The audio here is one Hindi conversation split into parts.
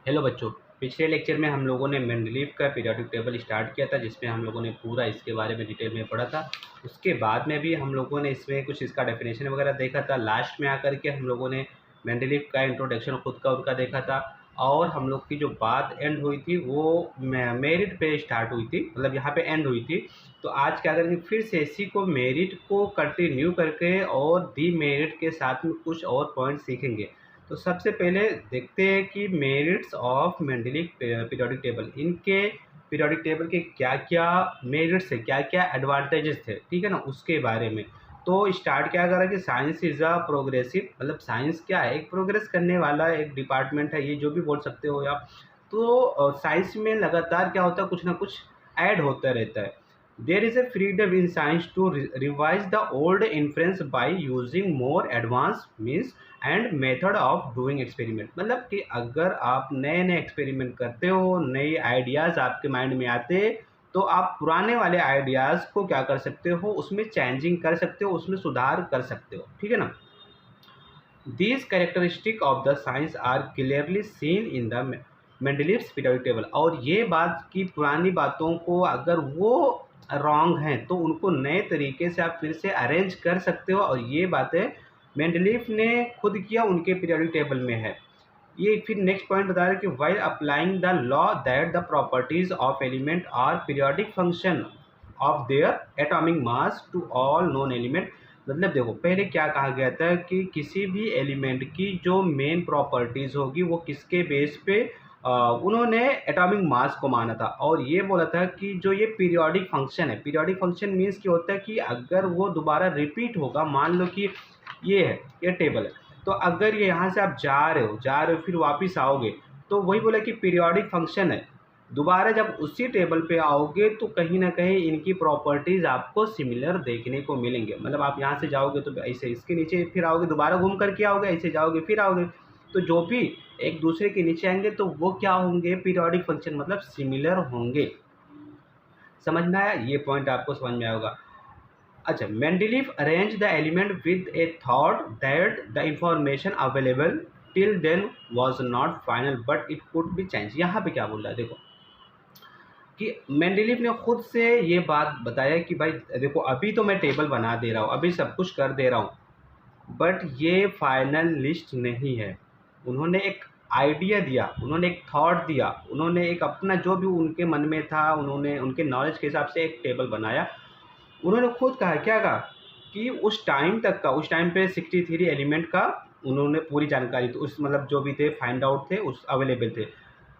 हेलो बच्चों। पिछले लेक्चर में हम लोगों ने मेंडलीव का पीरियोडिक टेबल स्टार्ट किया था, जिसमें हम लोगों ने पूरा इसके बारे में डिटेल में पढ़ा था। उसके बाद में भी हम लोगों ने इसमें कुछ इसका डेफिनेशन वगैरह देखा था। लास्ट में आकर के हम लोगों ने मेंडलीव का इंट्रोडक्शन खुद का उनका देखा था। और हम लोग की जो बात एंड हुई थी वो मेरिट पे स्टार्ट हुई थी, मतलब यहाँ पे एंड हुई थी। तो आज क्या करेंगे, फिर से इसी को मेरिट को कंटिन्यू करके और दी मेरिट के साथ में कुछ और पॉइंट सीखेंगे। तो सबसे पहले देखते हैं कि merits of Mendeleev periodic table, इनके पीरियोडिक टेबल के क्या क्या मेरिट्स है, क्या क्या एडवांटेजेस थे, ठीक है ना, उसके बारे में। तो स्टार्ट क्या करा कि साइंस इज़ अ प्रोग्रेसिव, मतलब साइंस क्या है, एक प्रोग्रेस करने वाला एक डिपार्टमेंट है, ये जो भी बोल सकते हो आप। तो साइंस में लगातार क्या होता है, कुछ ना कुछ ऐड होता रहता है। There is a freedom in science to revise the old inference by using more advanced means and method of doing experiment, मतलब कि अगर आप नए नए एक्सपेरिमेंट करते हो, नए आइडियाज़ आपके माइंड में आते, तो आप पुराने वाले आइडियाज़ को क्या कर सकते हो, उसमें चेंजिंग कर सकते हो, उसमें सुधार कर सकते हो, ठीक है ना। These characteristic of the science are clearly seen in the Mendeleev's periodic table. और ये बात की पुरानी बातों को अगर वो रॉन्ग हैं तो उनको नए तरीके से आप फिर से अरेंज कर सकते हो, और ये बातें मेंडलीव ने खुद किया, उनके पीरियोडिक टेबल में है। ये फिर नेक्स्ट पॉइंट बता रहे हैं कि while applying the law that the properties of element are periodic function of their atomic mass to all known element. मतलब देखो, पहले क्या कहा गया था कि किसी भी एलिमेंट की जो मेन प्रॉपर्टीज होगी वो किसके बेस पे उन्होंने एटॉमिक मास को माना था, और ये बोला था कि जो ये पीरियोडिक फंक्शन है, पीरियोडिक फंक्शन मीन्स क्या होता है कि अगर वो दोबारा रिपीट होगा, मान लो कि ये है, ये टेबल है, तो अगर ये यहाँ से आप जा रहे हो फिर वापस आओगे, तो वही बोला कि पीरियोडिक फंक्शन है। दोबारा जब उसी टेबल पे आओगे तो कहीं ना कहीं इनकी प्रॉपर्टीज़ आपको सिमिलर देखने को मिलेंगे। मतलब आप यहाँ से जाओगे तो ऐसे इसके नीचे फिर आओगे, दोबारा घूम करके आओगे, ऐसे जाओगे फिर आओगे, तो जो भी एक दूसरे के नीचे आएंगे तो वो क्या होंगे, पीरियोडिक फंक्शन, मतलब सिमिलर होंगे। समझ में आया, ये पॉइंट आपको समझ में आया होगा। अच्छा, Mendeleev arrange the element with a thought that the information available till then was not final but it could be change. यहाँ पे क्या बोल रहा है, देखो कि मेंडलीव ने खुद से ये बात बताया कि भाई देखो, अभी तो मैं टेबल बना दे रहा हूँ, अभी सब कुछ कर दे रहा हूँ, बट ये फाइनल लिस्ट नहीं है। उन्होंने एक आइडिया दिया, उन्होंने एक थॉट दिया, उन्होंने एक अपना जो भी उनके मन में था, उन्होंने उनके नॉलेज के हिसाब से एक टेबल बनाया। उन्होंने खुद कहा, क्या कहा कि उस टाइम तक का, उस टाइम पे 63 एलिमेंट का उन्होंने पूरी जानकारी, तो उस मतलब जो भी थे फाइंड आउट थे, उस अवेलेबल थे।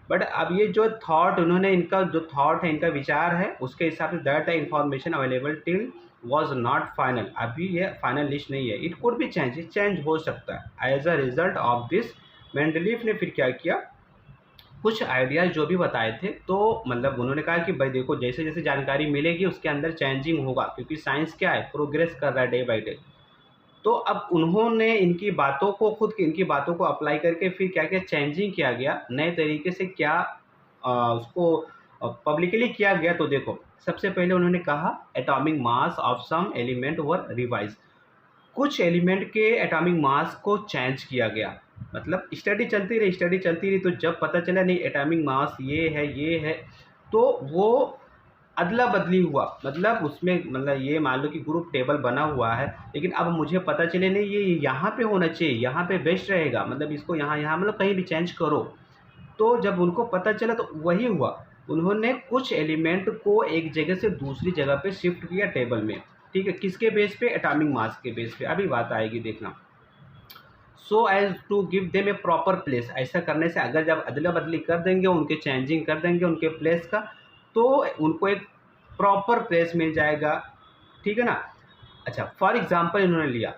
बट अब ये जो थॉट उन्होंने, इनका जो थॉट है, इनका विचार है, उसके हिसाब से that the information available till was not final, अभी ये फाइनल लिस्ट नहीं है, इट कुड भी चेंज, चेंज हो सकता है। As a result of this Mendeleev ने फिर क्या किया, कुछ आइडियाज़ जो भी बताए थे, तो मतलब उन्होंने कहा कि भाई देखो, जैसे जैसे जानकारी मिलेगी उसके अंदर चेंजिंग होगा, क्योंकि साइंस क्या है, प्रोग्रेस कर रहा है डे बाय डे। तो अब उन्होंने इनकी बातों को, खुद की इनकी बातों को अप्लाई करके फिर क्या क्या चेंजिंग किया गया, नए तरीके से क्या उसको पब्लिकली किया गया। तो देखो, सबसे पहले उन्होंने कहा atomic mass of some element were revise, कुछ एलिमेंट के एटॉमिक मास को चेंज किया गया। मतलब स्टडी चलती रही, स्टडी चलती रही, तो जब पता चला नहीं एटॉमिक मास ये है, तो वो अदला बदली हुआ। मतलब उसमें, मतलब ये मान लो कि ग्रुप टेबल बना हुआ है, लेकिन अब मुझे पता चले नहीं ये यहाँ पे होना चाहिए, यहाँ पे बेस्ट रहेगा, मतलब इसको यहाँ यहाँ मतलब कहीं भी चेंज करो। तो जब उनको पता चला तो वही हुआ, उन्होंने कुछ एलिमेंट को एक जगह से दूसरी जगह पे शिफ्ट किया टेबल में, ठीक है, किसके बेस पे, एटॉमिक मास के बेस पे, अभी बात आएगी देखना। So as to give them a proper place, ऐसा करने से अगर जब अदला बदली कर देंगे, उनके चेंजिंग कर देंगे उनके प्लेस का, तो उनको एक प्रॉपर प्लेस मिल जाएगा, ठीक है ना। अच्छा, फॉर एग्जांपल इन्होंने लिया,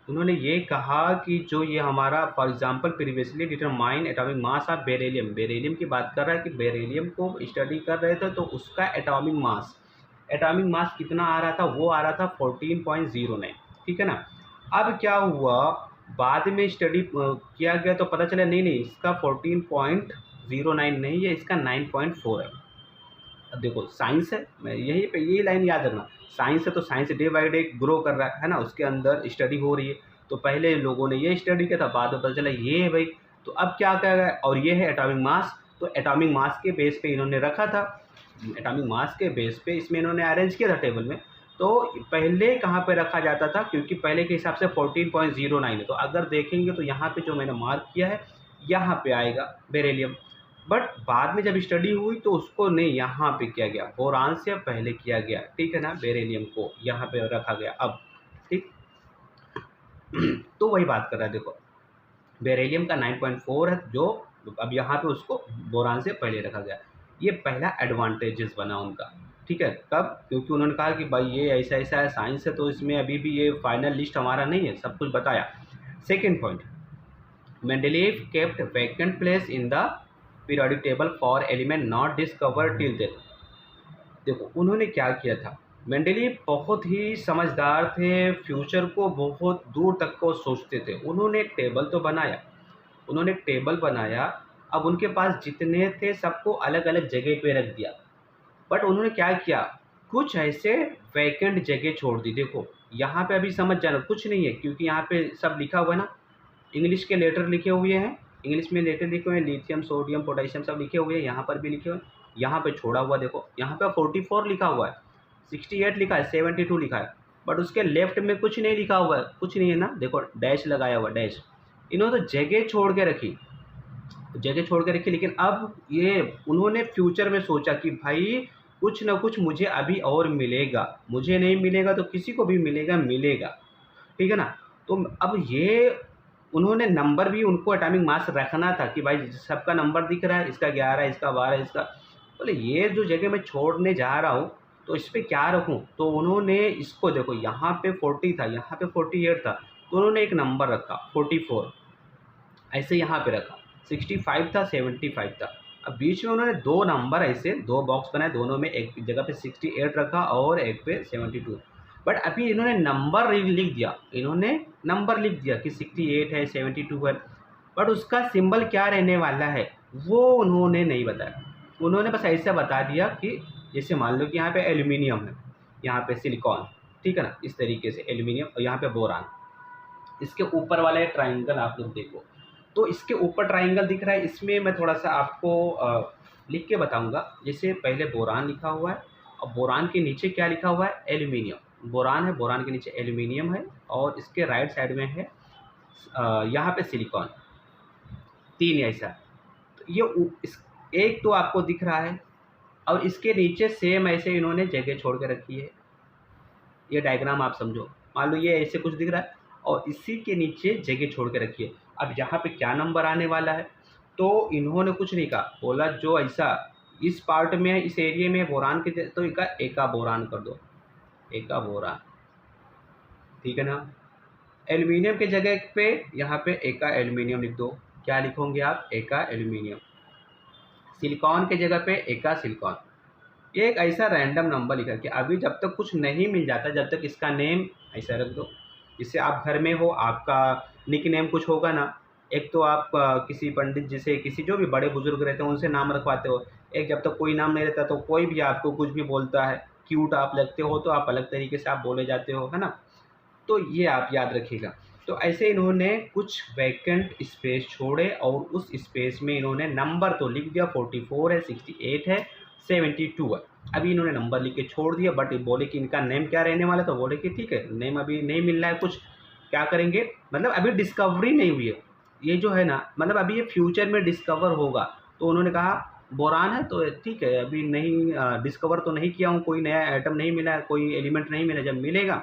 उन्होंने ये कहा कि जो ये हमारा for example previously determine atomic mass of beryllium, beryllium की बात कर रहा है कि बेरिलियम को स्टडी कर रहे थे, तो उसका एटॉमिक मास कितना आ रहा था, वो आ रहा था 14.09, ठीक है ना। अब क्या हुआ, बाद में स्टडी किया गया तो पता चला नहीं नहीं, इसका 14.09 नहीं है, इसका 9.4 है। अब देखो, साइंस है, मैं यही पे यही लाइन याद रखना, साइंस है तो science day by day grow कर रहा है ना, उसके अंदर स्टडी हो रही है। तो पहले लोगों ने ये स्टडी किया था, बाद में पता चला ये है भाई, तो अब क्या क्या गया, और ये है एटॉमिक मास। तो एटॉमिक मास के बेस पे इन्होंने रखा था, एटॉमिक मास के बेस पे इसमें इन्होंने अरेंज किया था टेबल में। तो पहले कहाँ पे रखा जाता था, क्योंकि पहले के हिसाब से 14.09 है, तो अगर देखेंगे तो यहाँ पे जो मैंने मार्क किया है यहाँ पे आएगा बेरिलियम। बट बाद में जब स्टडी हुई तो उसको नहीं यहाँ पे किया गया, बोरान से पहले किया गया, ठीक है ना, बेरिलियम को यहाँ पे रखा गया अब, ठीक। तो वही बात कर रहा है, देखो बेरिलियम का 9.4 है जो अब यहाँ पे उसको बोरान से पहले रखा गया। ये पहला एडवांटेजेस बना उनका, ठीक है। कब, क्योंकि उन्होंने कहा कि भाई ये ऐसा ऐसा है, साइंस है, तो इसमें अभी भी ये फाइनल लिस्ट हमारा नहीं है, सब कुछ बताया। Second point, Mendeleev kept vacant place in the periodic table for element not discovered till then. देखो उन्होंने क्या किया था, मेंडलीव बहुत ही समझदार थे, फ्यूचर को बहुत दूर तक को सोचते थे। उन्होंने एक टेबल तो बनाया, उन्होंने एक टेबल बनाया, अब उनके पास जितने थे सबको अलग अलग जगह पे रख दिया। बट उन्होंने क्या किया, कुछ ऐसे वैकेंट जगह छोड़ दी। देखो यहाँ पे अभी समझ जाना कुछ नहीं है, क्योंकि यहाँ पे सब लिखा हुआ है ना, इंग्लिश के लेटर लिखे हुए हैं, इंग्लिश में लेटर लिखे हुए हैं, लिथियम सोडियम पोटेशियम सब लिखे हुए हैं, यहाँ पर भी लिखे हुए हैं। यहाँ पे छोड़ा हुआ देखो, यहाँ पे 44 लिखा हुआ है, 68 लिखा है, 72 लिखा है, बट उसके लेफ्ट में कुछ नहीं लिखा हुआ है, कुछ नहीं है ना, देखो डैश लगाया हुआ डैश। इन्होंने तो जगह छोड़ के रखी, जगह छोड़ के रखी, लेकिन अब ये उन्होंने फ्यूचर में सोचा कि भाई कुछ ना कुछ मुझे अभी और मिलेगा, मुझे नहीं मिलेगा तो किसी को भी मिलेगा, मिलेगा, ठीक है ना। तो अब ये उन्होंने नंबर भी उनको एटॉमिक मास रखना था कि भाई सबका नंबर दिख रहा है, इसका 11, इसका 12, इसका, बोले ये जो जगह मैं छोड़ने जा रहा हूँ तो इस पर क्या रखूँ। तो उन्होंने इसको देखो यहाँ पे 40 था, यहाँ पे 48 था, तो उन्होंने एक नंबर रखा 44, ऐसे यहाँ पे रखा 65 था, 75 था। अब बीच में उन्होंने दो नंबर ऐसे दो बॉक्स बनाए, दोनों में एक जगह पे 68 रखा और एक पे 72। बट अभी इन्होंने नंबर लिख दिया, इन्होंने नंबर लिख दिया कि 68 है, 72 है, बट उसका सिंबल क्या रहने वाला है वो उन्होंने नहीं बताया। उन्होंने बस ऐसा बता दिया कि जैसे मान लो कि यहाँ पे एल्यूमिनियम है, यहाँ पे सिलिकॉन, ठीक है ना, इस तरीके से एल्यूमिनियम, और यहाँ पे बोरान। इसके ऊपर वाला ट्राइंगल आप लोग देखो, तो इसके ऊपर ट्राइंगल दिख रहा है, इसमें मैं थोड़ा सा आपको लिख के बताऊंगा। जैसे पहले बोरान लिखा हुआ है, और बोरान के नीचे क्या लिखा हुआ है, एल्यूमिनियम। बोरान है, बोरान के नीचे एल्यूमिनियम है, और इसके राइट साइड में है यहाँ पे सिलिकॉन, तीन ऐसा। तो ये एक तो आपको दिख रहा है, और इसके नीचे सेम ऐसे इन्होंने जगह छोड़ के रखी है। ये डायग्राम आप समझो, मान लो ये ऐसे कुछ दिख रहा है और इसी के नीचे जगह छोड़ के रखी है। अब यहाँ पे क्या नंबर आने वाला है, तो इन्होंने कुछ नहीं कहा, बोला जो ऐसा इस पार्ट में है, इस एरिया में बोरान के तो एका बोरान कर दो, एका बोरान, ठीक है ना। एल्यूमिनियम के जगह पे यहाँ पे एका एल्यूमिनियम लिख दो, क्या लिखोगे आप, एका एल्यूमिनियम। सिलिकॉन के जगह पे एका सिलिकॉन। ये एक ऐसा रैंडम नंबर लिखा कि अभी जब तक कुछ नहीं मिल जाता, जब तक इसका नेम ऐसा रख दो। इससे आप घर में हो, आपका निक नेम कुछ होगा ना, एक तो आप किसी पंडित जी से, किसी जो भी बड़े बुजुर्ग रहते हैं उनसे नाम रखवाते हो, एक जब तक कोई नाम नहीं रहता तो कोई भी आपको कुछ भी बोलता है, क्यूट आप लगते हो तो आप अलग तरीके से आप बोले जाते हो, है ना। तो ये आप याद रखिएगा। तो ऐसे इन्होंने कुछ वैकेंट स्पेस छोड़े, और उस स्पेस में इन्होंने नंबर तो लिख दिया, 44 है, 68 है, 72 है। अभी इन्होंने नंबर लिख के छोड़ दिया, बट बोले कि इनका नेम क्या रहने वाला, तो बोले कि ठीक है नेम अभी नहीं मिल रहा है, कुछ क्या करेंगे, मतलब अभी डिस्कवरी नहीं हुई है ये जो है ना, मतलब अभी ये फ्यूचर में डिस्कवर होगा। तो उन्होंने कहा बोरान है तो ठीक है, अभी नहीं डिस्कवर तो नहीं किया हूँ, कोई नया आइटम नहीं मिला है, कोई एलिमेंट नहीं मिला, जब मिलेगा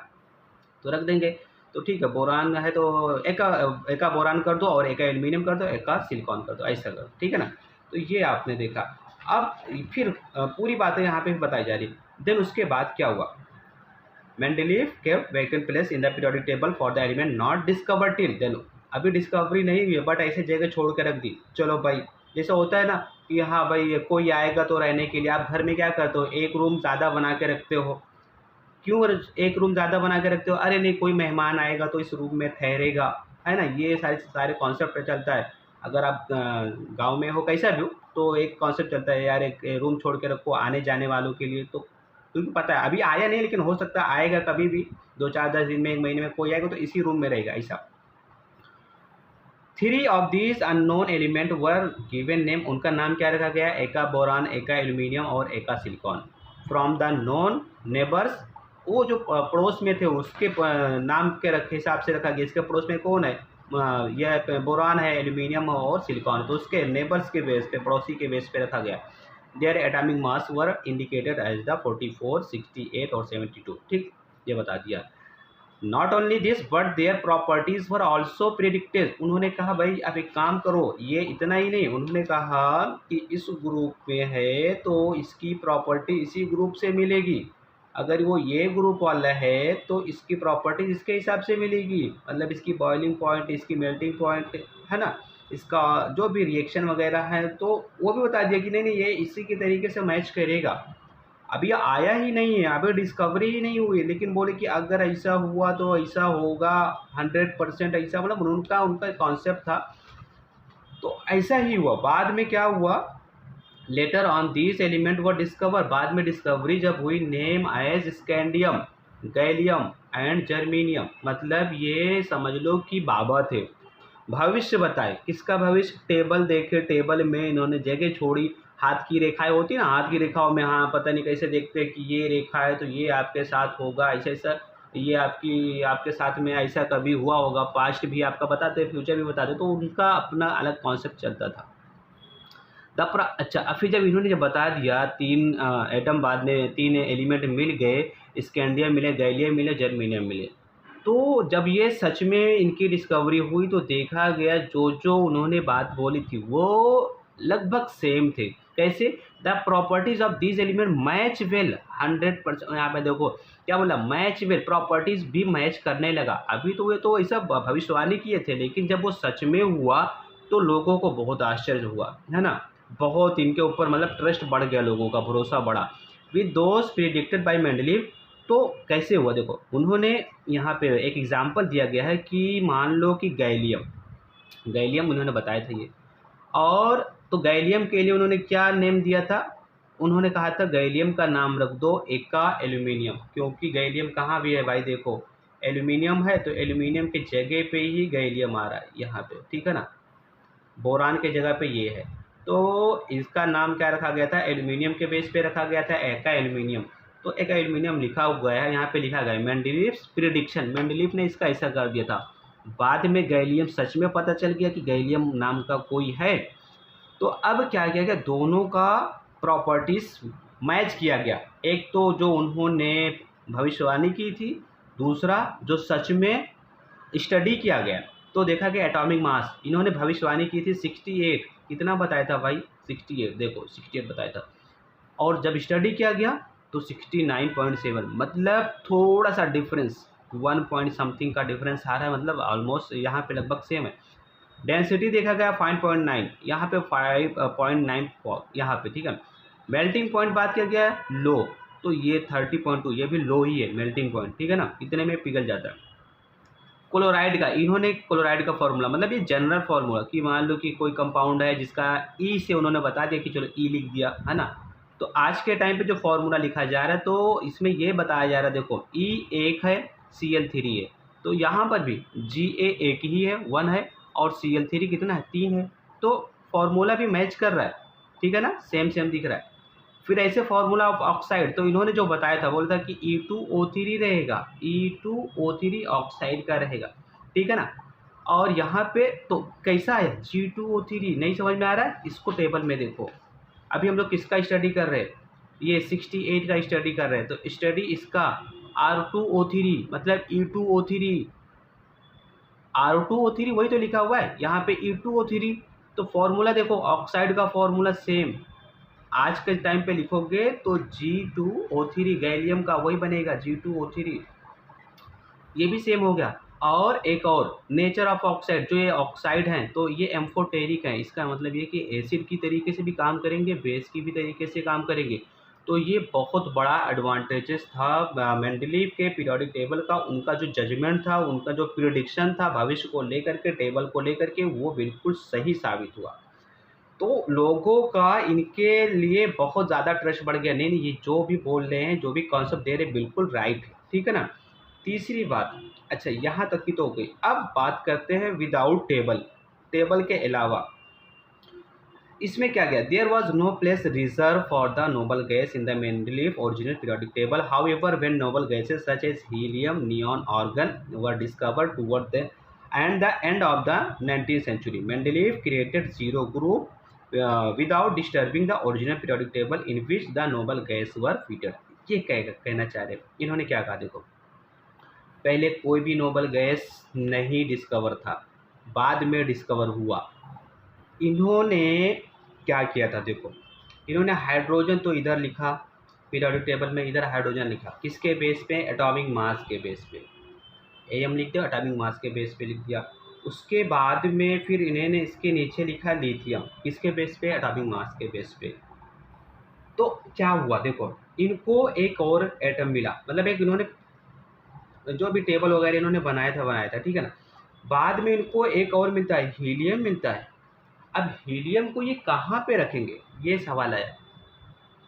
तो रख देंगे। तो ठीक है, बोरान है तो एका बोरान कर दो, और एका एल्यूमिनियम कर दो, एका सिलिकॉन कर दो, ऐसा करो, ठीक है ना। तो ये आपने देखा। अब फिर पूरी बातें यहाँ पे बताई जा रही। देन उसके बाद क्या हुआ, Mendeleev kept vacant place in the periodic table for the element not discovered till then. अभी डिस्कवरी नहीं हुई है, बट ऐसे जगह छोड़ के रख दी। चलो भाई, जैसे होता है ना कि हाँ भाई कोई आएगा तो रहने के लिए आप घर में क्या करते हो, एक रूम ज़्यादा बना के रखते हो। क्यों एक रूम ज़्यादा बना के रखते हो, अरे नहीं कोई मेहमान आएगा तो इस रूम में ठहरेगा, है ना, ये सारे कॉन्सेप्ट चलता है। अगर आप गांव में हो, कैसा भी हो, तो एक कॉन्सेप्ट चलता है यार, एक रूम छोड़ के रखो आने जाने वालों के लिए। तो क्योंकि पता है अभी आया नहीं, लेकिन हो सकता है आएगा कभी भी, 2 4 10 दिन में, 1 महीने में कोई आएगा तो इसी रूम में रहेगा, ऐसा। 3 of these unknown element were given name, उनका नाम क्या रखा गया? एका बोरान, एका एल्यूमिनियम और एका silicon. From the non neighbours, वो जो पड़ोस में थे उसके नाम के हिसाब से रखा गया। इसके पड़ोस में कौन है? यह बोरान है, एल्यूमिनियम और सिलिकॉन, तो उसके नेबर्स के बेस पे, पड़ोसी के बेस पे रखा गया। Their atomic mass were indicated as the 44, 68 और 72। ठीक, ये बता दिया। Not only this but their properties were also predicted. उन्होंने कहा भाई अब एक काम करो, ये इतना ही नहीं, उन्होंने कहा कि इस ग्रुप में है तो इसकी प्रॉपर्टी इसी ग्रुप से मिलेगी। अगर वो ये ग्रुप वाला है तो इसकी प्रॉपर्टी इसके हिसाब से मिलेगी, मतलब इसकी बॉइलिंग पॉइंट, इसकी मेल्टिंग पॉइंट, है ना, इसका जो भी रिएक्शन वगैरह है, तो वो भी बता दिया कि नहीं नहीं ये इसी के तरीके से मैच करेगा। अभी आया ही नहीं है, अभी डिस्कवरी ही नहीं हुई, लेकिन बोले कि अगर ऐसा हुआ तो ऐसा होगा, 100% ऐसा, मतलब उनका कॉन्सेप्ट था, तो ऐसा ही हुआ। बाद में क्या हुआ? Later on these element were discover, बाद में डिस्कवरी जब हुई, name as scandium, gallium and germanium, मतलब ये समझ लो कि बाबा थे। भविष्य बताए, किसका भविष्य? टेबल देखे, टेबल में इन्होंने जगह छोड़ी, हाथ की रेखाएं होती ना, हाथ की रेखाओं में, हाँ पता नहीं कैसे देखते हैं कि ये रेखा है तो ये आपके साथ होगा, ऐसा ऐसा, ये आपके साथ में ऐसा कभी हुआ होगा, पास्ट भी आपका बताते, फ्यूचर भी बताते, तो उनका अपना अलग कॉन्सेप्ट चलता था। अच्छा, अब फिर जब इन्होंने जब बता दिया 3 एटम, बाद में 3 एलिमेंट मिल गए, स्कैंडियम मिले, गैलियम मिले, जर्मेनियम मिले, तो जब ये सच में इनकी डिस्कवरी हुई तो देखा गया जो जो उन्होंने बात बोली थी वो लगभग सेम थे। कैसे? The properties of these element match well 100%। यहाँ पे देखो क्या बोला? मैच वेल, प्रॉपर्टीज भी मैच करने लगा। अभी तो ये तो ऐसा भविष्यवाणी किए थे, लेकिन जब वो सच में हुआ तो लोगों को बहुत आश्चर्य हुआ, है ना, बहुत इनके ऊपर मतलब ट्रस्ट बढ़ गया, लोगों का भरोसा बढ़ा। With those predicted by Mendeleev, तो कैसे हुआ देखो, उन्होंने यहाँ पे एक एग्जांपल दिया गया है कि मान लो कि गैलियम उन्होंने बताया था ये, और तो गैलियम के लिए उन्होंने क्या नेम दिया था? उन्होंने कहा था गैलियम का नाम रख दो एका एल्यूमिनियम, क्योंकि गैलियम कहाँ भी है भाई, देखो एल्यूमिनियम है तो एल्यूमिनियम की जगह पे ही गैलियम आ रहा है यहाँ पे, ठीक है ना, बोरान के जगह पे ये है, तो इसका नाम क्या रखा गया था? एल्यूमिनियम के बेस पे रखा गया था, एका एल्यूमिनियम। तो एका एल्यूमिनियम लिखा हुआ है यहाँ पे, लिखा गया है मेंडलीव्स प्रिडिक्शन, मेंडलीव ने इसका ऐसा कर दिया था। बाद में गैलियम सच में पता चल गया कि गैलियम नाम का कोई है, तो अब क्या किया गया? दोनों का प्रॉपर्टीज मैच किया गया। एक तो जो उन्होंने भविष्यवाणी की थी, दूसरा जो सच में स्टडी किया गया, तो देखा गया एटॉमिक मास, इन्होंने भविष्यवाणी की थी 68, कितना बताया था भाई? 68, देखो 68 बताया था, और जब स्टडी किया गया तो 69.7, मतलब थोड़ा सा डिफरेंस, 1 पॉइंट समथिंग का डिफरेंस आ रहा है, मतलब ऑलमोस्ट यहाँ पे लगभग सेम है। डेंसिटी देखा गया 5.9, यहाँ पे 5.9 यहाँ पे, ठीक है। मेल्टिंग पॉइंट बात किया गया लो, तो ये 30.2, ये भी लो ही है मेल्टिंग पॉइंट, ठीक है ना, इतने में पिघल जाता है। क्लोराइड का, इन्होंने क्लोराइड का फॉर्मूला, मतलब ये जनरल फार्मूला, कि मान लो कि कोई कंपाउंड है जिसका ई से उन्होंने बता दिया कि चलो ई लिख दिया, है ना, तो आज के टाइम पे जो फार्मूला लिखा जा रहा है तो इसमें ये बताया जा रहा है, देखो ई 1 है, Cl3 है, तो यहाँ पर भी Ga 1 ही है, 1 है, और Cl3 कितना है? 3 है, तो फार्मूला भी मैच कर रहा है, ठीक है ना, सेम सेम दिख रहा है। फिर ऐसे फार्मूला ऑफ ऑक्साइड, तो इन्होंने जो बताया था, बोला था कि E2O3 रहेगा, E2O3 ऑक्साइड का रहेगा, ठीक है ना। और यहाँ पे तो कैसा है? G2O3, नहीं समझ में आ रहा है? इसको टेबल में देखो, अभी हम लोग किसका स्टडी कर रहे हैं? ये 68 का स्टडी कर रहे हैं, तो स्टडी इसका R2O3, मतलब E2O3, R2O3 वही तो लिखा हुआ है यहाँ पे, E2O3, तो फॉर्मूला देखो, ऑक्साइड का फॉर्मूला सेम, आज के टाइम पे लिखोगे तो G2O3, गैलियम का वही बनेगा G2O3, ये भी सेम हो गया। और एक और नेचर ऑफ ऑक्साइड, जो ये ऑक्साइड हैं तो ये एम्फोटेरिक है, इसका मतलब ये कि एसिड की तरीके से भी काम करेंगे, बेस की भी तरीके से काम करेंगे, तो ये बहुत बड़ा एडवांटेजेस था मेंडलीव के पीरियोडिक टेबल का। उनका जो जजमेंट था, उनका जो प्रिडिक्शन था भविष्य को लेकर के, टेबल को लेकर के, वो बिल्कुल सही साबित हुआ। तो लोगों का इनके लिए बहुत ज़्यादा ट्रस्ट बढ़ गया, नहीं नहीं ये जो भी बोल रहे हैं, जो भी कॉन्सेप्ट दे रहे हैं, बिल्कुल राइट है, ठीक है ना। तीसरी बात, अच्छा यहाँ तक की तो हो गई, अब बात करते हैं विदाउट टेबल। टेबल के अलावा इसमें क्या गया, there was no place reserve for the noble gas in the Mendeleev original periodic table, however when noble gases such as helium, neon, argon were discovered toward the end of the 19th century, Mendeleev created zero group without disturbing the original periodic table in which the noble gas were fitted. ये कहना चाह रहे, इन्होंने क्या कहा, देखो पहले कोई भी नोबल गैस नहीं डिस्कवर था, बाद में डिस्कवर हुआ। इन्होंने क्या किया था, देखो इन्होंने हाइड्रोजन तो इधर लिखा पीरियोडिक टेबल में, इधर हाइड्रोजन लिखा, किसके बेस पे, एटॉमिक मास के बेस पे, एम लिख दिया, एटॉमिक मास के बेस पे लिख दिया। उसके बाद में फिर इन्होंने इसके नीचे लिखा लिथियम, किसके बेस पे, एटॉमिक मास के बेस पे। तो क्या हुआ, देखो इनको एक और एटम मिला, मतलब एक इन्होंने जो भी टेबल वगैरह इन्होंने बनाया था, ठीक है ना, बाद में इनको एक और मिलता है, हीलियम मिलता है। अब हीलियम को ये कहाँ पे रखेंगे, ये सवाल आया।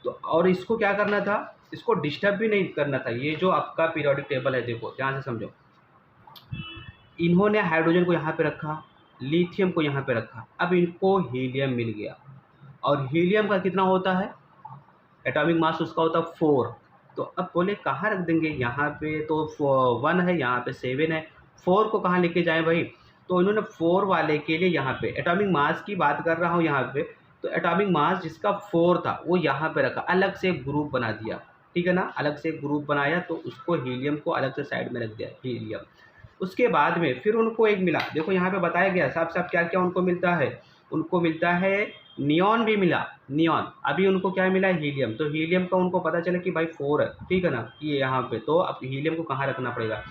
तो और इसको क्या करना था, इसको डिस्टर्ब भी नहीं करना था। ये जो आपका पीरियोडिक टेबल है, देखो ध्यान से समझो, इन्होंने हाइड्रोजन को यहाँ पे रखा, लिथियम को यहाँ पे रखा, अब इनको हीलियम मिल गया। और हीलियम का कितना होता है, एटॉमिक मास उसका होता है 4। तो अब बोले कहाँ रख देंगे, यहाँ पे तो 1 है, यहाँ पे 7 है, 4 को कहाँ लेके जाएं भाई। तो इन्होंने 4 वाले के लिए यहाँ पे एटॉमिक मास की बात कर रहा हूँ यहाँ पे, तो एटॉमिक मास जिसका 4 था वो यहाँ पे रखा, अलग से ग्रुप बना दिया, ठीक है ना, अलग से ग्रुप बनाया, तो उसको हीलियम को अलग से साइड में रख दिया, हीलियम। उसके बाद में फिर उनको एक मिला, देखो यहाँ पे बताया गया साफ साफ क्या क्या उनको मिलता है, उनको मिलता है नियॉन भी मिला, नियॉन। अभी उनको क्या मिला, हीलियम। तो हीलियम का उनको पता चला कि भाई 4 है, ठीक है ना, ये यहाँ पे, तो अब हीलियम को कहाँ रखना पड़ेगा।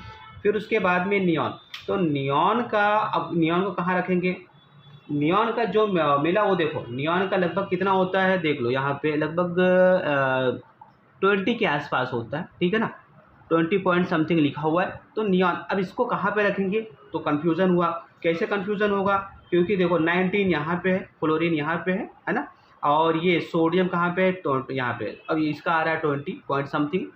फिर उसके बाद में नियॉन, तो नियॉन का, अब नियॉन को कहाँ रखेंगे, नियॉन का जो मिला वो देखो, नियॉन का लगभग कितना होता है, देख लो यहाँ पे लगभग 20 के आसपास होता है, ठीक है ना, 20 पॉइंट समथिंग लिखा हुआ है। तो नियॉन, अब इसको कहाँ पे रखेंगे, तो कन्फ्यूज़न हुआ। कैसे कन्फ्यूज़न होगा, क्योंकि देखो 19 यहाँ पे है, क्लोरीन यहाँ पे है ना, और ये सोडियम कहाँ पे है, तो यहाँ पे, अब इसका आ रहा है 20 पॉइंट समथिंग।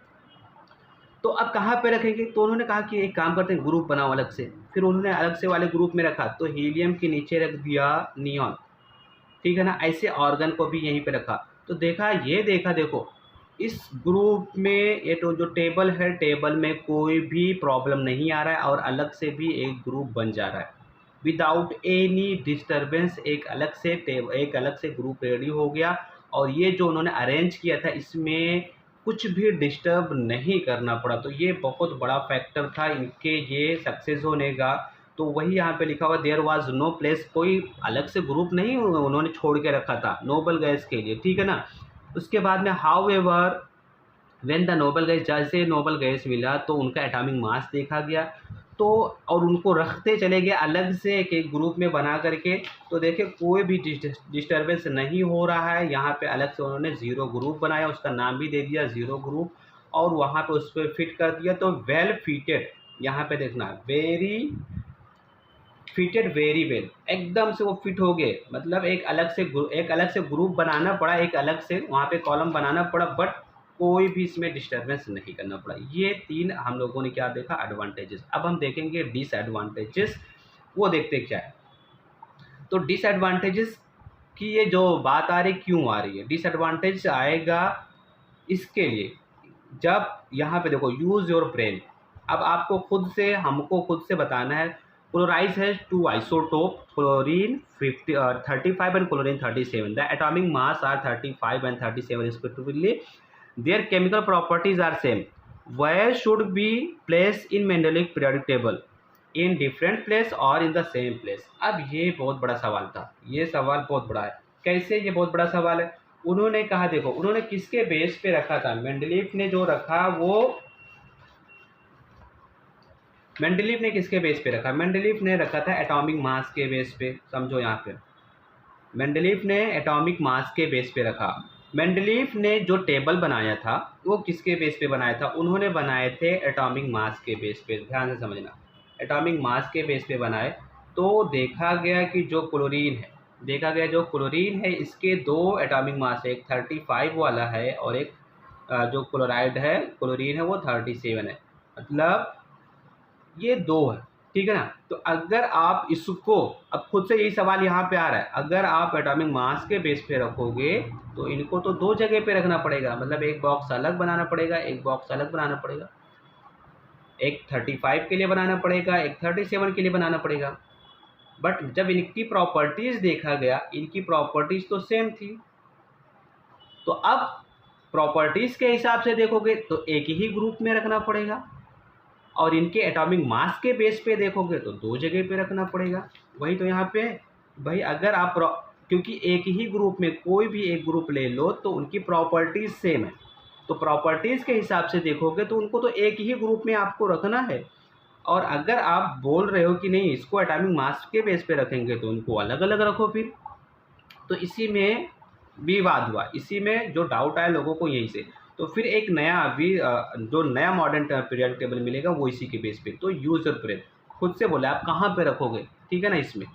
तो अब कहाँ पे रखेंगे, तो उन्होंने कहा कि एक काम करते हैं, ग्रुप बनाओ अलग से। फिर उन्होंने अलग से वाले ग्रुप में रखा, तो हीलियम के नीचे रख दिया नियॉन, ठीक है ना, ऐसे ऑर्गन को भी यहीं पे रखा। तो देखा, ये देखा, देखो इस ग्रुप में ये तो जो टेबल है, टेबल में कोई भी प्रॉब्लम नहीं आ रहा है, और अलग से भी एक ग्रुप बन जा रहा है विदाउट एनी डिस्टर्बेंस। एक अलग से ग्रुप रेडी हो गया। और ये जो उन्होंने अरेंज किया था, इसमें कुछ भी डिस्टर्ब नहीं करना पड़ा। तो ये बहुत बड़ा फैक्टर था इनके ये सक्सेस होने का। तो वही यहाँ पे लिखा हुआ, देयर वाज नो प्लेस, कोई अलग से ग्रुप नहीं उन्होंने छोड़ के रखा था नोबल गैस के लिए, ठीक है ना। उसके बाद में how ever when the noble gas, जैसे नोबल गैस मिला तो उनका एटॉमिक मास देखा गया, तो और उनको रखते चले गए अलग से एक एक ग्रुप में बना करके। तो देखिए कोई भी डिस्टर्बेंस नहीं हो रहा है। यहाँ पे अलग से उन्होंने ज़ीरो ग्रुप बनाया, उसका नाम भी दे दिया ज़ीरो ग्रुप, और वहाँ पे उस पर फिट कर दिया। तो वेल फिटेड, यहाँ पे देखना वेरी फिटेड वेरी वेल, एकदम से वो फिट हो गए। मतलब एक अलग से ग्रुप बनाना पड़ा, एक अलग से वहाँ पे कॉलम बनाना पड़ा, बट कोई भी इसमें डिस्टर्बेंस नहीं करना पड़ा। ये 3 हम लोगों ने क्या देखा, एडवांटेजेस। अब हम देखेंगे डिसएडवांटेजेस, वो देखते क्या है। तो डिसएडवांटेजेस की ये जो बात आ रही, क्यों आ रही है, डिसएडवांटेज आएगा इसके लिए, जब यहाँ पे देखो यूज़ योर ब्रेन। अब आपको हमको खुद से बताना है, क्लोराइड है 2 isotope, chlorine 35 and chlorine 37, the atomic mass are 35 and 37 respectively, their chemical properties are same, where should be place in Mendeleev periodic table, in different place or in the same place. अब ये बहुत बड़ा सवाल था, ये सवाल बहुत बड़ा है। कैसे ये बहुत बड़ा सवाल है, उन्होंने कहा, देखो उन्होंने किसके बेस पे रखा था, मेंडलीफ ने जो रखा वो, मेंडलीफ ने किसके बेस पे रखा, मेंडलीफ ने रखा था एटॉमिक मास के बेस पे। समझो यहाँ पे मेंडलीफ ने एटॉमिक मास के बेस पे रखा। मेंडलीफ ने जो टेबल बनाया था वो किसके बेस पे बनाया था, उन्होंने बनाए थे एटॉमिक मास के बेस पे। ध्यान से समझना, एटॉमिक मास के बेस पे बनाए। तो देखा गया कि जो क्लोरीन है इसके 2 एटॉमिक मास है, एक 35 वाला है और एक जो क्लोराइड है क्लोरीन है वो 37 है। मतलब ये 2 है, ठीक है ना। तो अगर आप इसको, अब खुद से यही सवाल यहाँ पे आ रहा है, अगर आप एटॉमिक मास के बेस पे रखोगे तो इनको तो दो जगह पे रखना पड़ेगा, मतलब एक बॉक्स अलग बनाना पड़ेगा, एक बॉक्स अलग बनाना पड़ेगा, एक 35 के लिए बनाना पड़ेगा, एक 37 के लिए बनाना पड़ेगा। बट जब इनकी प्रॉपर्टीज़ देखा गया, इनकी प्रॉपर्टीज़ तो सेम थी। तो अब प्रॉपर्टीज़ के हिसाब से देखोगे तो एक ही ग्रुप में रखना पड़ेगा, और इनके एटॉमिक मास के बेस पे देखोगे तो दो जगह पे रखना पड़ेगा। वही तो यहाँ पे भाई, अगर आप क्योंकि एक ही ग्रुप में कोई भी एक ग्रुप ले लो तो उनकी प्रॉपर्टीज़ सेम है, तो प्रॉपर्टीज़ के हिसाब से देखोगे तो उनको तो एक ही ग्रुप में आपको रखना है। और अगर आप बोल रहे हो कि नहीं इसको एटॉमिक मास के बेस पे रखेंगे तो उनको अलग अलग रखो फिर, तो इसी में विवाद हुआ, इसी में जो डाउट आया लोगों को यहीं से। तो फिर एक नया अभी जो नया मॉडर्न पीरियोडिक टेबल मिलेगा वो इसी के बेस पे, तो यूजर प्रेस खुद से बोला आप कहाँ पे रखोगे, ठीक है ना इसमें।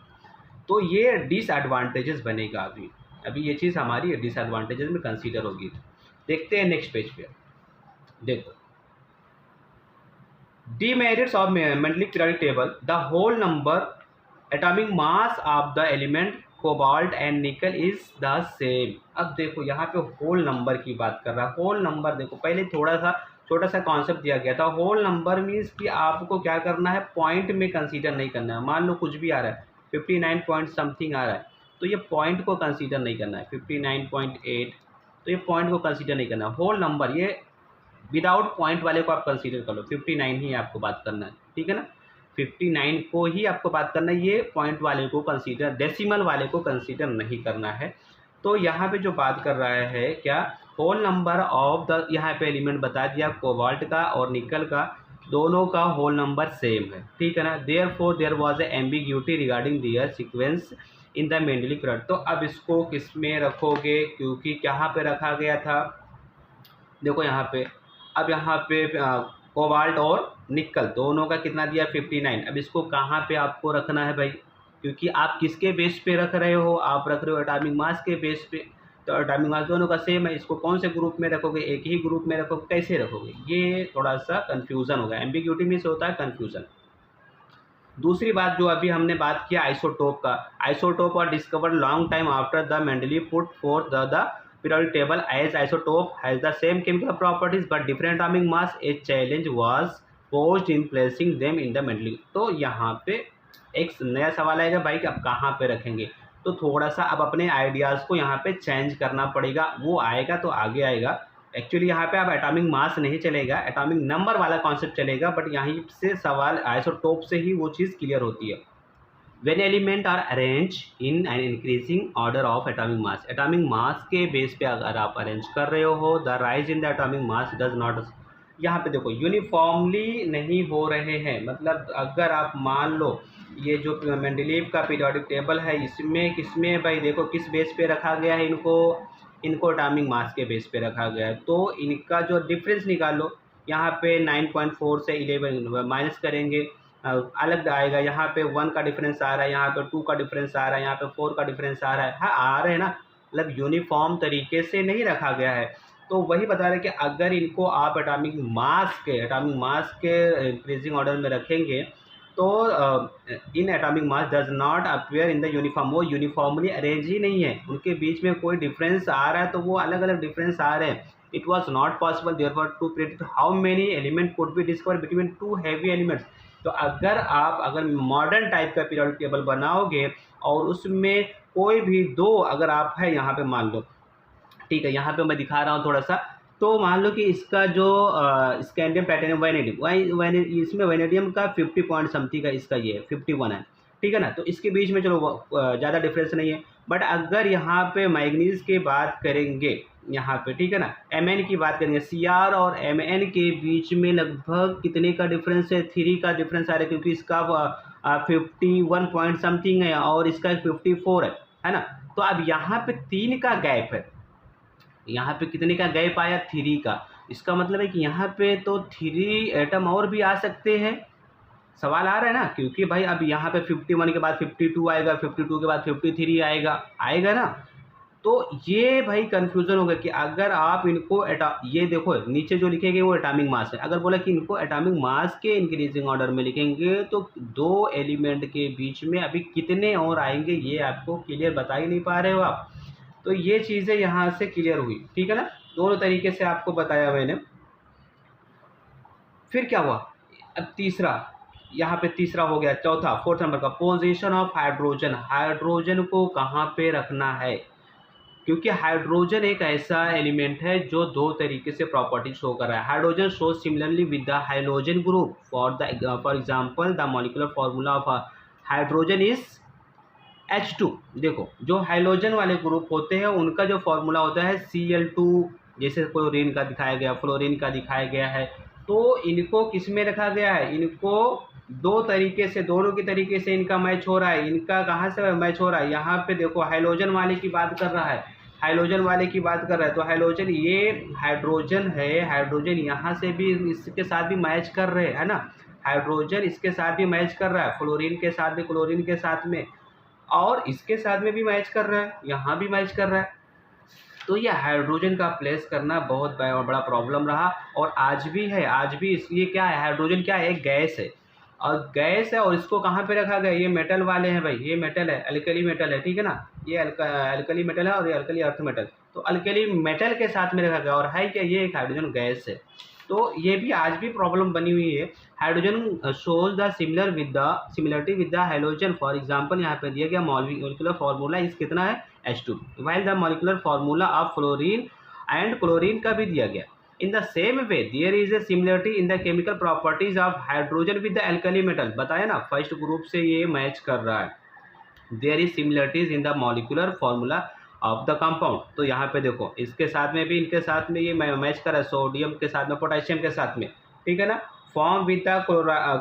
तो ये डिसएडवांटेजेस बनेगा, अभी अभी ये चीज़ हमारी डिसएडवांटेजेस में कंसीडर होगी। देखते हैं नेक्स्ट पेज पे, देखो demerits of Mendeleev periodic table, the whole number atomic mass of the element cobalt and निकल इज द सेम। अब देखो यहाँ पे होल नंबर की बात कर रहा है। होल नंबर देखो, पहले थोड़ा सा छोटा सा कॉन्सेप्ट दिया गया था। होल नंबर मीन्स कि आपको क्या करना है, पॉइंट में कंसीडर नहीं करना है। मान लो कुछ भी आ रहा है 59 पॉइंट समथिंग आ रहा है, तो ये पॉइंट को कंसीडर नहीं करना है। 59.8, तो ये पॉइंट को कंसीडर नहीं करना है। होल नंबर ये विदाउट पॉइंट वाले को आप कंसीडर कर लो, 59 ही आपको बात करना है, ठीक है ना। 59 को ही आपको बात करना है, ये पॉइंट वाले को कंसीडर, डेसिमल वाले को कंसीडर नहीं करना है। तो यहाँ पे जो बात कर रहा है क्या, होल नंबर ऑफ द, यहाँ पे एलिमेंट बता दिया कोबाल्ट का और निकल का, दोनों का होल नंबर सेम है, ठीक है ना। Therefore there was a ambiguity regarding their sequence in the Mendeleev period. तो अब इसको किस में रखोगे, क्योंकि कहाँ पे रखा गया था, देखो यहाँ पे, अब यहाँ पे कोबाल्ट और निकल दोनों का कितना दिया 59। अब इसको कहाँ पे आपको रखना है भाई, क्योंकि आप किसके बेस पे रख रहे हो, आप रख रहे हो एटॉमिक मास के बेस पे। तो एटॉमिक मास दोनों का सेम है, इसको कौन से ग्रुप में रखोगे, एक ही ग्रुप में रखोगे, कैसे रखोगे, ये थोड़ा सा कन्फ्यूज़न होगा। एम्बिग्यूटी मीन्स होता है कन्फ्यूज़न। दूसरी बात जो अभी हमने बात किया आइसोटोप का, आइसोटोप और discovered long time after the Mendeleev put for the periodic table as isotope has the same chemical properties but different atomic mass. A challenge was posed in placing them in the Mendeleev। तो यहाँ पे एक नया सवाल आएगा भाई कि अब कहाँ पे रखेंगे, तो थोड़ा सा अब अपने आइडियाज़ को यहाँ पे चेंज करना पड़ेगा। वो आएगा तो आगे आएगा। एक्चुअली यहाँ पे अब एटॉमिक मास नहीं चलेगा, एटॉमिक नंबर वाला कॉन्सेप्ट चलेगा, बट यहीं से सवाल आइसोटोप से ही वो चीज़ क्लियर होती है। When element are arranged in an increasing order of atomic mass, atomic mass के बेस पे अगर आप अरेंज कर रहे हो, the rise in the atomic mass does not, यहाँ पे देखो यूनिफॉर्मली नहीं हो रहे हैं। मतलब अगर आप मान लो ये जो मेंडलीव का पीरियोडिक टेबल है, इसमें किसमें भाई देखो किस बेस पे रखा गया है, इनको एटॉमिक मास के बेस पे रखा गया है। तो इनका जो डिफरेंस निकालो, यहाँ पे 9.4 से 11 माइनस करेंगे, अलग आएगा। यहाँ पे 1 का डिफरेंस आ रहा है, यहाँ पे 2 का डिफरेंस आ रहा है, यहाँ पे 4 का डिफरेंस आ रहा है। हाँ आ रहे हैं ना, मतलब यूनिफॉर्म तरीके से नहीं रखा गया है। तो वही बता रहे हैं कि अगर इनको आप एटॉमिक मास के इंक्रीजिंग ऑर्डर में रखेंगे तो in atomic mass does not appear in the uniform, वो यूनिफॉर्मली अरेंज ही नहीं है, उनके बीच में कोई डिफरेंस आ रहा है तो वो अलग अलग डिफरेंस आ रहे हैं। It was not possible therefore to predict how many element could be discover between two heavy elements. तो अगर मॉडर्न टाइप का पीरियोडिक टेबल बनाओगे और उसमें कोई भी दो अगर आप है यहाँ पे मान लो, ठीक है, यहाँ पे मैं दिखा रहा हूँ थोड़ा सा। तो मान लो कि इसका जो स्कैंडियम टाइटेनियम वैनेडियम, इसमें वैनेडियम का 50 पॉइंट समथिंग का, इसका ये 51 है, ठीक है ना। तो इसके बीच में चलो ज़्यादा डिफरेंस नहीं है। बट अगर यहाँ पे मैग्नीज की बात करेंगे यहाँ पे, ठीक है ना, Mn की बात करेंगे, Cr और Mn के बीच में लगभग कितने का डिफरेंस है, 3 का डिफरेंस आ रहा है, क्योंकि इसका 51 पॉइंट समथिंग है और इसका 54 है ना। तो अब यहाँ पे 3 का गैप है, यहाँ पे कितने का गैप आया, 3 का। इसका मतलब है कि यहाँ पे तो 3 एटम और भी आ सकते हैं। सवाल आ रहा है ना, क्योंकि भाई अब यहाँ पे 51 के बाद 52 आएगा, 52 के बाद 53 आएगा ना। तो ये भाई कन्फ्यूज़न होगा कि अगर आप इनको ये देखो नीचे जो लिखेंगे वो एटॉमिक मास है। अगर बोला कि इनको एटॉमिक मास के इंक्रीजिंग ऑर्डर में लिखेंगे तो दो एलिमेंट के बीच में अभी कितने और आएंगे ये आपको क्लियर बता ही नहीं पा रहे हो आप। तो ये चीज़ें यहाँ से क्लियर हुई, ठीक है ना। दोनों तरीके से आपको बताया मैंने। फिर क्या हुआ, अब तीसरा, यहाँ पे तीसरा हो गया। चौथा, फोर्थ नंबर का, पोजीशन ऑफ हाइड्रोजन। हाइड्रोजन को कहाँ पे रखना है, क्योंकि हाइड्रोजन एक ऐसा एलिमेंट है जो दो तरीके से प्रॉपर्टी शो कर रहा है। Hydrogen show similarly with the hydrogen group. For example the molecular formula of hydrogen is H2। देखो जो हाइड्रोजन वाले ग्रुप होते हैं उनका जो फॉर्मूला होता है Cl2, जैसे क्लोरीन का दिखाया गया, फ्लोरीन का दिखाया गया है। तो इनको किस में रखा गया है, इनको दो तरीके से, दोनों की तरीके से इनका मैच हो रहा है। इनका कहाँ से मैच हो रहा है, यहाँ पे देखो हाइड्रोजन वाले की बात कर रहा है, हाइड्रोजन वाले की बात कर रहा है। तो हाइड्रोजन, ये हाइड्रोजन है, हाइड्रोजन यहाँ से भी इसके साथ भी मैच कर रहे हैं, है ना। हाइड्रोजन इसके साथ भी मैच कर रहा है, फ्लोरीन के साथ भी, क्लोरीन के साथ में, और इसके साथ में भी मैच कर रहा है, यहाँ भी मैच कर रहा है। तो ये हाइड्रोजन का प्लेस करना बहुत बड़ा प्रॉब्लम रहा, और आज भी है। आज भी ये क्या है, हाइड्रोजन क्या है, एक गैस है, और गैस है, और इसको कहाँ पे रखा गया, ये मेटल वाले हैं भाई, ये मेटल है, अल्कली मेटल है, ठीक है ना। ये अल्कली मेटल है और ये अल्कली अर्थ मेटल। तो अल्कली मेटल के साथ में रखा गया, और है क्या, ये एक हाइड्रोजन गैस है। तो ये भी आज भी प्रॉब्लम बनी हुई है। Hydrogen shows the similarity with the hydrogen. For example यहाँ पे दिया गया मॉलिक्यूलर फार्मूला इस कितना है, H2, while the molecular formula of fluorine and chlorine का भी दिया गया। In the same way, there is a similarity in the chemical properties of hydrogen with the alkali metal। बताया ना, फर्स्ट ग्रुप से ये मैच कर रहा है। There is similarities in the molecular formula of the compound। तो यहाँ पे देखो इसके साथ में भी, इनके साथ में ये मैच कर रहा है, सोडियम के साथ में, पोटेशियम के साथ में, ठीक है ना। Form with the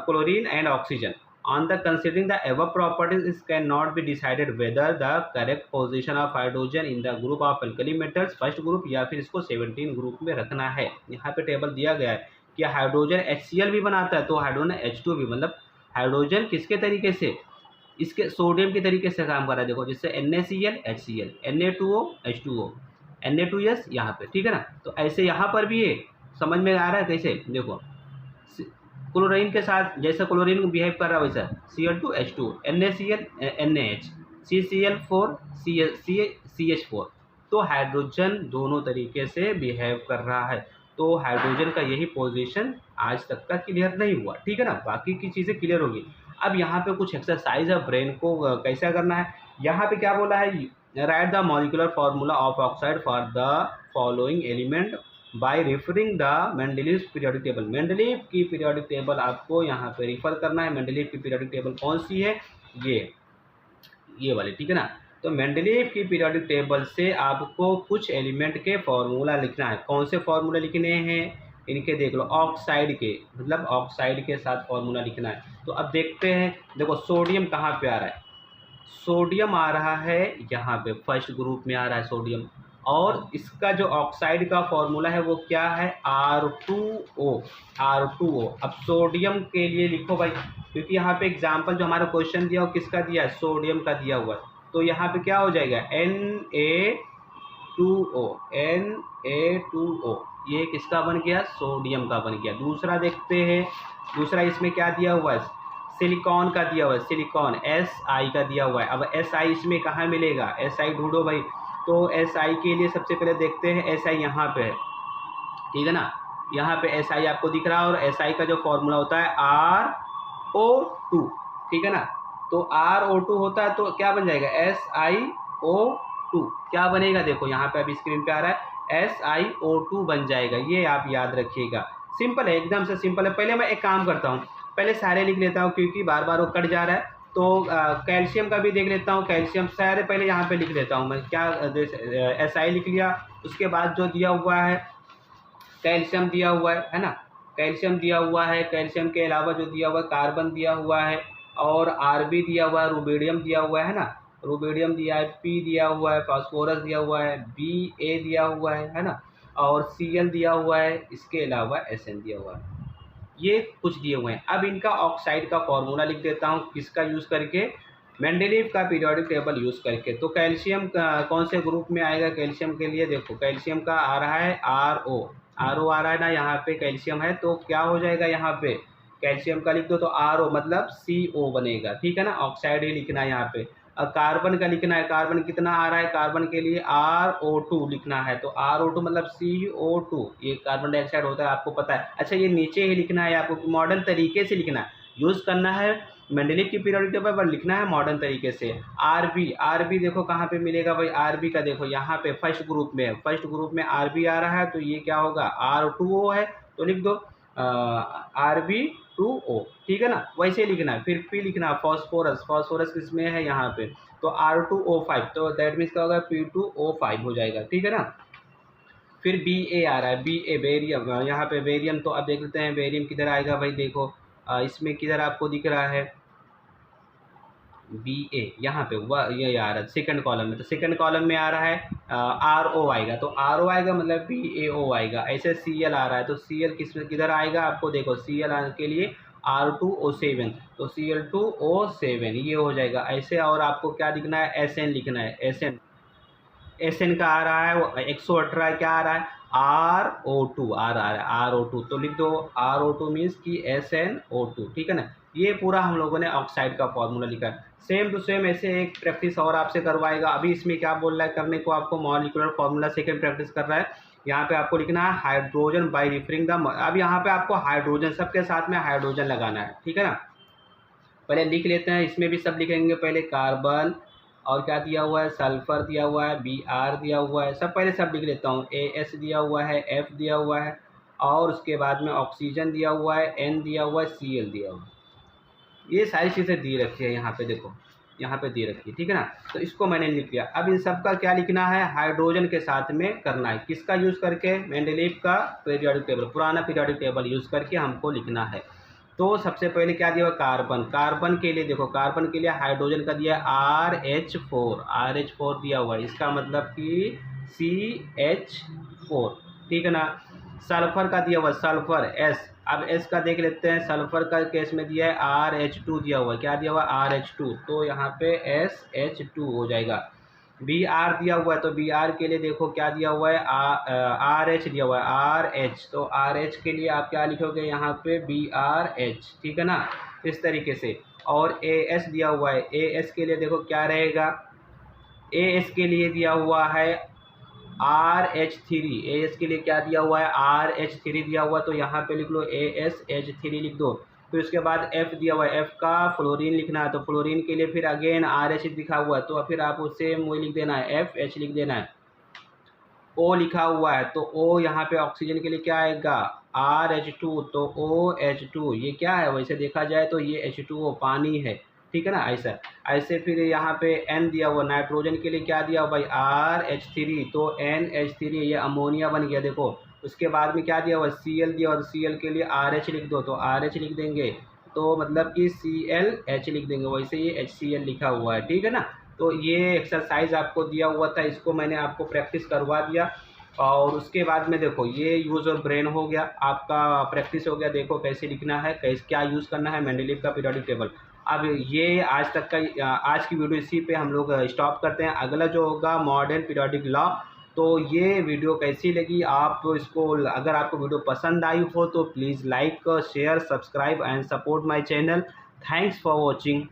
chlorine and oxygen. On the considering the above properties, it cannot be decided whether the correct position of hydrogen in the group of alkali metals first group या फिर इसको 17 ग्रुप में रखना है। यहाँ पे टेबल दिया गया है कि हाइड्रोजन HCl भी बनाता है, तो हाइड्रोजन H2 भी, मतलब हाइड्रोजन किसके तरीके से, इसके सोडियम के तरीके से काम कर रहा है। देखो जिससे NaCl HCl, Na2O H2O, Na2S यहाँ पे, ठीक है ना। तो ऐसे यहाँ पर भी ये समझ में आ रहा है कैसे, देखो क्लोरीन के साथ जैसा क्लोरीन बिहेव कर रहा है वैसा, Cl2 H2, NaCl NaH, CCl4 CH4। तो हाइड्रोजन दोनों तरीके से बिहेव कर रहा है। तो हाइड्रोजन का यही पोजीशन आज तक का क्लियर नहीं हुआ, ठीक है ना। बाकी की चीज़ें क्लियर होगी। अब यहाँ पे कुछ एक्सरसाइज है, ब्रेन को कैसा करना है। यहाँ पे क्या बोला है, right the molecular formula of oxide for the following element by referring the Mendeleev periodic table. Mendeleev की पीरियोडिक टेबल आपको यहाँ पे रेफर करना है। मेंडलीव की पीरियोडिक टेबल कौन सी है, ये वाली, ठीक है ना। तो मेंडलीव की पीरियोडिक टेबल से आपको कुछ एलिमेंट के फॉर्मूला लिखना है। कौन से फॉर्मूला लिखने हैं, इनके देख लो, ऑक्साइड के, मतलब ऑक्साइड के साथ फॉर्मूला लिखना है। तो अब देखते हैं, देखो सोडियम कहाँ पे आ रहा है, सोडियम आ रहा है यहाँ पे, फर्स्ट ग्रुप में आ रहा है सोडियम, और इसका जो ऑक्साइड का फॉर्मूला है वो क्या है, R2O। अब सोडियम के लिए लिखो भाई, क्योंकि यहाँ पे एग्जाम्पल जो हमारा क्वेश्चन दिया हो किसका दिया है, सोडियम का दिया हुआ है। तो यहाँ पे क्या हो जाएगा, Na2O, ये किसका बन गया, सोडियम का बन गया। दूसरा देखते हैं, दूसरा इसमें क्या दिया हुआ है, सिलिकॉन का दिया हुआ है, सिलिकॉन Si का दिया हुआ है। अब Si इसमें कहाँ मिलेगा, Si ढूंढो भाई। तो Si के लिए सबसे पहले देखते हैं, Si यहाँ पे है, ठीक है ना। यहाँ पे Si आपको दिख रहा है, और Si का जो फॉर्मूला होता है RO2, ठीक है ना। तो RO2 होता है, तो क्या बन जाएगा, SiO2। क्या बनेगा, देखो यहाँ पे अभी स्क्रीन पे आ रहा है, SiO2 बन जाएगा। ये आप याद रखिएगा, सिंपल है, एकदम से सिंपल है। पहले मैं एक काम करता हूँ, पहले सारे लिख लेता हूँ क्योंकि बार बार वो कट जा रहा है। तो कैल्शियम का भी देख लेता हूँ, कैल्शियम सारे पहले यहाँ पे लिख लेता हूँ मैं। क्या Si लिख लिया, उसके बाद जो दिया हुआ है कैल्शियम दिया हुआ है ना, कैल्शियम दिया हुआ है। कैल्शियम के अलावा जो दिया हुआ है, कार्बन दिया हुआ है, और Rb दिया हुआ है, रुबीडियम दिया हुआ है ना, रुबीडियम दिया है, P दिया हुआ है, फास्फोरस दिया हुआ है, Ba दिया हुआ है ना, और Cl दिया हुआ है, इसके अलावा Sn दिया हुआ है। ये कुछ दिए हुए हैं। अब इनका ऑक्साइड का फॉर्मूला लिख देता हूँ, किसका यूज़ करके, मेंडलीव का पीरियोडिक टेबल यूज़ करके। तो कैल्शियम कौन से ग्रुप में आएगा कैल्शियम के लिए, देखो कैल्शियम का आ रहा है RO, RO आ रहा है ना, यहाँ पे कैल्शियम है तो क्या हो जाएगा यहाँ पे कैल्शियम का लिख दो तो RO मतलब CO बनेगा, ठीक है ना, ऑक्साइड ही लिखना है यहाँ पे। अब कार्बन का लिखना है, कार्बन कितना आ रहा है, कार्बन के लिए RO2 लिखना है तो RO2 मतलब CO2, ये कार्बन डाइऑक्साइड होता है आपको पता है। अच्छा ये नीचे ही लिखना है आपको, मॉडर्न तरीके से लिखना है, यूज़ करना है मेंडलीव की पीरियोडिक टेबल पर, लिखना है मॉडर्न तरीके से। आरबी देखो कहाँ पे मिलेगा भाई, आरबी का देखो यहाँ पे फर्स्ट ग्रुप में है, फर्स्ट ग्रुप में आरबी आ रहा है तो ये क्या होगा R2O है तो लिख दो RB2O, ठीक है ना, वैसे लिखना है। फिर पी लिखना है फॉस्फोरस, फॉस्फोरस किसमें है यहाँ पे तो R2O5, तो दैट मीन्स क्या होगा P2O5 हो जाएगा, ठीक है ना। फिर Ba आ रहा है, Ba बेरियम, यहाँ पे बेरियम, तो अब देख लेते हैं बेरियम किधर आएगा भाई, देखो इसमें किधर आपको दिख रहा है Ba, यहाँ पे वह ये आ रहा है सेकंड कॉलम में, तो सेकंड कॉलम में आ रहा है RO आएगा तो RO आएगा मतलब BaO आएगा। ऐसे Cl आ रहा है तो Cl किधर आएगा आपको, देखो Cl के लिए R2O7 तो Cl2O7 ये हो जाएगा ऐसे। और आपको क्या लिखना है Sn लिखना है, Sn का आ रहा है 118 क्या आ रहा है RO2 आ रहा है RO2 तो लिख दो RO2 मीन्स कि SnO2, ठीक है ना। ये पूरा हम लोगों ने ऑक्साइड का फॉर्मूला लिखा है। सेम टू सेम ऐसे एक प्रैक्टिस और आपसे करवाएगा। अभी इसमें क्या बोल रहा है करने को, आपको मॉलिक्यूलर फॉर्मूला सेकंड प्रैक्टिस कर रहा है। यहाँ पे आपको लिखना है हाइड्रोजन बाय रिफरिंग द, अब यहाँ पे आपको हाइड्रोजन सबके साथ में हाइड्रोजन लगाना है, ठीक है ना। पहले लिख लेते हैं, इसमें भी सब लिखेंगे, पहले कार्बन और क्या दिया हुआ है सल्फर दिया हुआ है, Br दिया हुआ है, सब पहले सब लिख लेता हूँ। AS दिया हुआ है, F दिया हुआ है और उसके बाद में ऑक्सीजन दिया हुआ है, N दिया हुआ है, Cl दिया हुआ है, ये सारी चीज़ें दी रखी है यहाँ पे, देखो यहाँ पे दी रखी है, ठीक है ना। तो इसको मैंने लिख लिया। अब इन सब का क्या लिखना है, हाइड्रोजन के साथ में करना है, किसका यूज़ करके मेंडलीव का पीरियोडिक टेबल, पुराना पीरियोडिक टेबल यूज़ करके हमको लिखना है। तो सबसे पहले क्या दिया हुआ कार्बन, कार्बन के लिए देखो कार्बन के लिए हाइड्रोजन का दिया RH4 दिया हुआ है, इसका मतलब कि CH4, ठीक है ना। सल्फर का दिया हुआ सल्फर S, अब S का देख लेते हैं, सल्फर का केस में दिया है RH2 दिया हुआ है, क्या दिया हुआ है RH2 तो यहाँ पे SH2 हो जाएगा। Br दिया हुआ है तो Br के लिए देखो क्या दिया हुआ है RH दिया हुआ है RH, तो RH के लिए आप क्या लिखोगे यहाँ पे BRH, ठीक है ना, इस तरीके से। और AS दिया हुआ है, AS के लिए देखो क्या रहेगा, AS के लिए दिया हुआ है RH3, AS के लिए क्या दिया हुआ है RH3 दिया हुआ, तो यहाँ पे लिख लो ASH3 लिख दो। फिर उसके बाद F दिया हुआ है, F का फ्लोरीन लिखना है तो फ्लोरीन के लिए फिर अगेन RH लिखा हुआ है तो फिर आप उससे वही लिख देना है FH लिख देना है। O लिखा हुआ है तो O यहाँ पे ऑक्सीजन के लिए क्या आएगा RH2 तो OH2, ये क्या है वैसे देखा जाए तो ये H2O पानी है, ठीक है ना। ऐसा ऐसे फिर यहाँ पे N दिया हुआ, नाइट्रोजन के लिए क्या दिया हुआ भाई RH3 तो NH3 ये अमोनिया बन गया देखो। उसके बाद में क्या दिया हुआ Cl दिया और Cl के लिए RH लिख दो तो RH लिख देंगे तो मतलब कि ClH लिख देंगे, वैसे ये HCl लिखा हुआ है, ठीक है ना। तो ये एक्सरसाइज आपको दिया हुआ था, इसको मैंने आपको प्रैक्टिस करवा दिया। और उसके बाद में देखो ये यूज़ और ब्रेन हो गया आपका, प्रैक्टिस हो गया, देखो कैसे लिखना है, कैसे क्या यूज़ करना है मेंडलीव का पीरियोडिक टेबल। अब ये आज तक का आज की वीडियो इसी पे हम लोग स्टॉप करते हैं। अगला जो होगा मॉडर्न पीरियोडिक लॉ। तो ये वीडियो कैसी लगी आप इसको, अगर आपको वीडियो पसंद आई हो तो please like share subscribe and support my channel. Thanks for watching.